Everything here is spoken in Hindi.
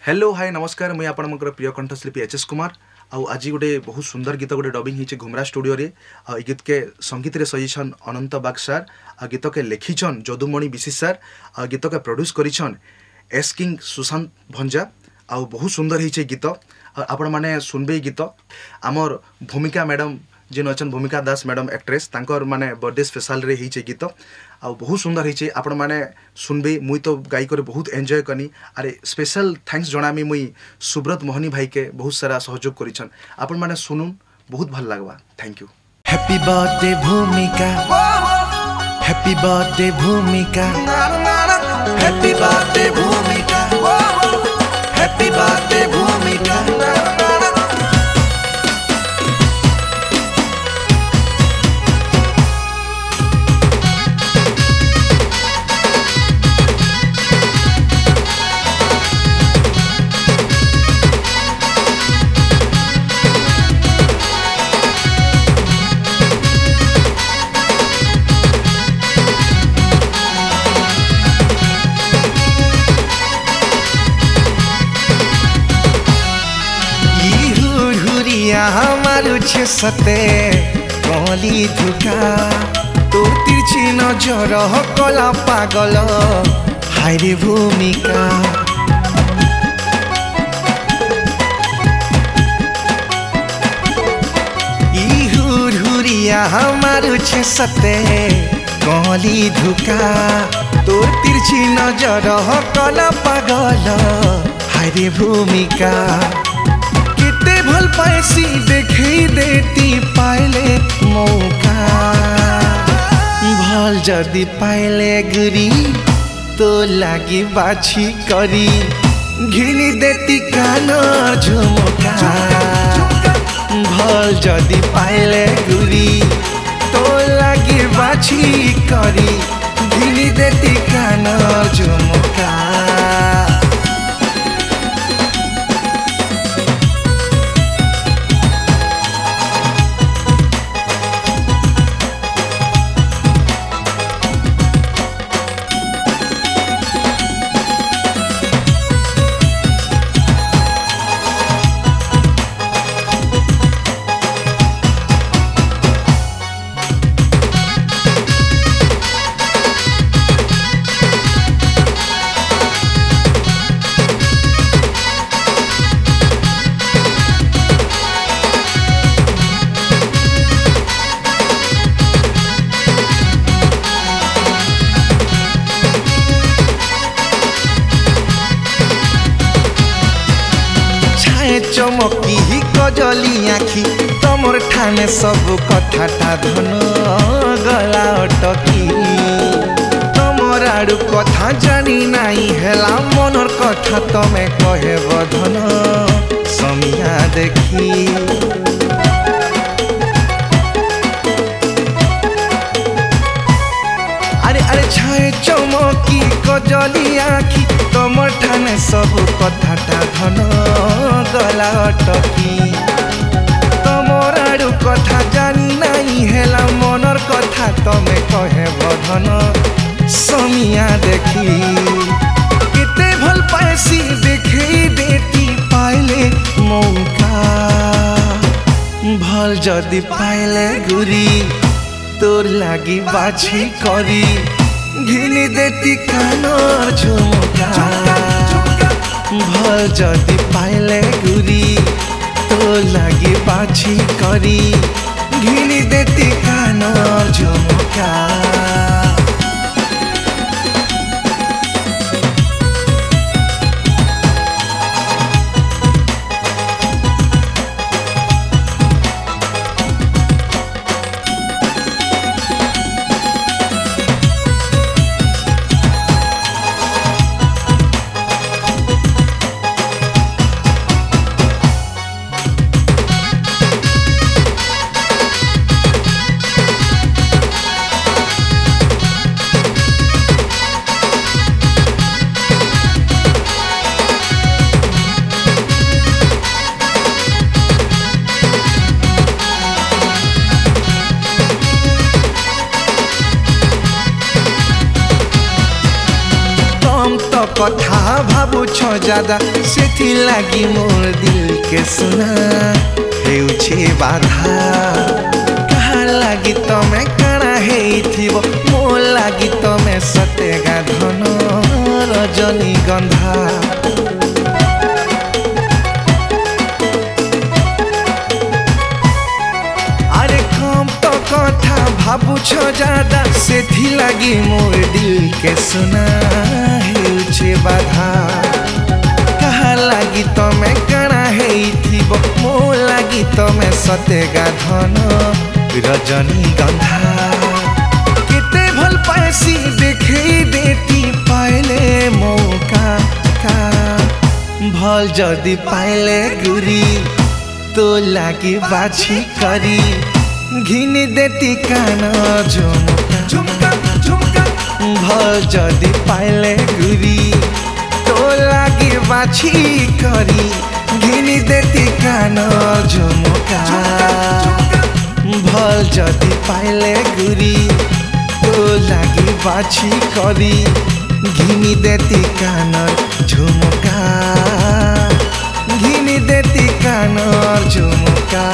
हेलो हाय नमस्कार मुझे आपंकर प्रिय कंठशिल्पी एच एस कुमार आज गोटे बहुत सुंदर गीत गोटे डबिंग होती घुमरा स्टूडियो रे गीत के संगीत रे सजीछन अनंत बाग सार गीत के लिखिछन जदुमणि बिशी सार गीत के प्रोड्यूस करिछन एस किंग सुशांत भंजा बहुत सुंदर होती गीत आपण माने सुनबे गीत आमर भूमिका मैडम जेन अच्छन भूमिका दास मैडम एक्ट्रेस तांकर माने बर्थडे स्पेशल रे होती गीत बहुत सुंदर होती आपण माने सुनबे मुई तो गाई करे बहुत एंजॉय कनी अरे स्पेशल थैंक्स जनामी मुई सुब्रत मोहनी भाई के बहुत सारा सहयोग करिछन आपण माने सुनुन बहुत भल लागबा थैंक यू। हैप्पी बर्थडे भूमिका, हैप्पी बर्थडे भूमिका, हैप्पी बर्थडे भूमिका, हैप्पी बर्थडे भूमिका। हमारू छे सते कली धुका तो तिरछी नजर कला पागल हाय रे भूमिका। ई हुरिया हमारू छे सते कली धुका तो तिरछी नजर कला पागल हाय रे भूमिका। भल पैसी देखे देती पाइले मौका भल जदि पाइले गुरी तो लागी बाछी करी घिनी देती कान झुमका। भल जदि पाइले गुरी तो लागी बाछी करी घिनी देती कान झुमका। चमकी ही कजली आखि तमर ठाने सब कथाटा धन गला अटकी तमर आड़ू कथा जानी नाई हेला मनर कथा तमे कहे बधन समिया देखी। अरे अरे छाए चमकी कजली आखि तमर ठाने सब कथाटा धन गला अटकी तमर आड़ू कथा जानी नाई हेला मनर कथा तमे कहे बधन समिया देखी। केते भल पैसी देखे देती पाइले मौका भल जदि पाइले गुरी तोर लागी बाछी करी घिनी देती कानर झुमका। भल जदि पाइले गुरी तो लागी बाछी करी घिनी देती कानर झुमका। कथा भाबुछ ज्यादा सेथि लागी मोर दिल के सुना हेउछे बाधा कहा लागी तमे काना हेइथिबो मो लागी तमे सतेगा धन रजनीगंधा अरे कम तो कथा भाबुछ ज्यादा सेथि लागी मोर दिल के सुना हेउछे बाधा कहा लागी तमे काना हेइथिबो मो लागी तमे सतेगा धन रजनीगंधा केते भल पासी देखे देती पाइले मौका का भल जदि पाइले गुरी तो लागी बाछी करी घिनी देती कान झुमका झुमका भल जदि पाइले गुरी तो लागी बाछी करी घिनी देती कान झुमका भल जदि पाइले गुरी तो लागी बाछी करी घिनी देती कानर झुमका घिनी देती कानर झुमका।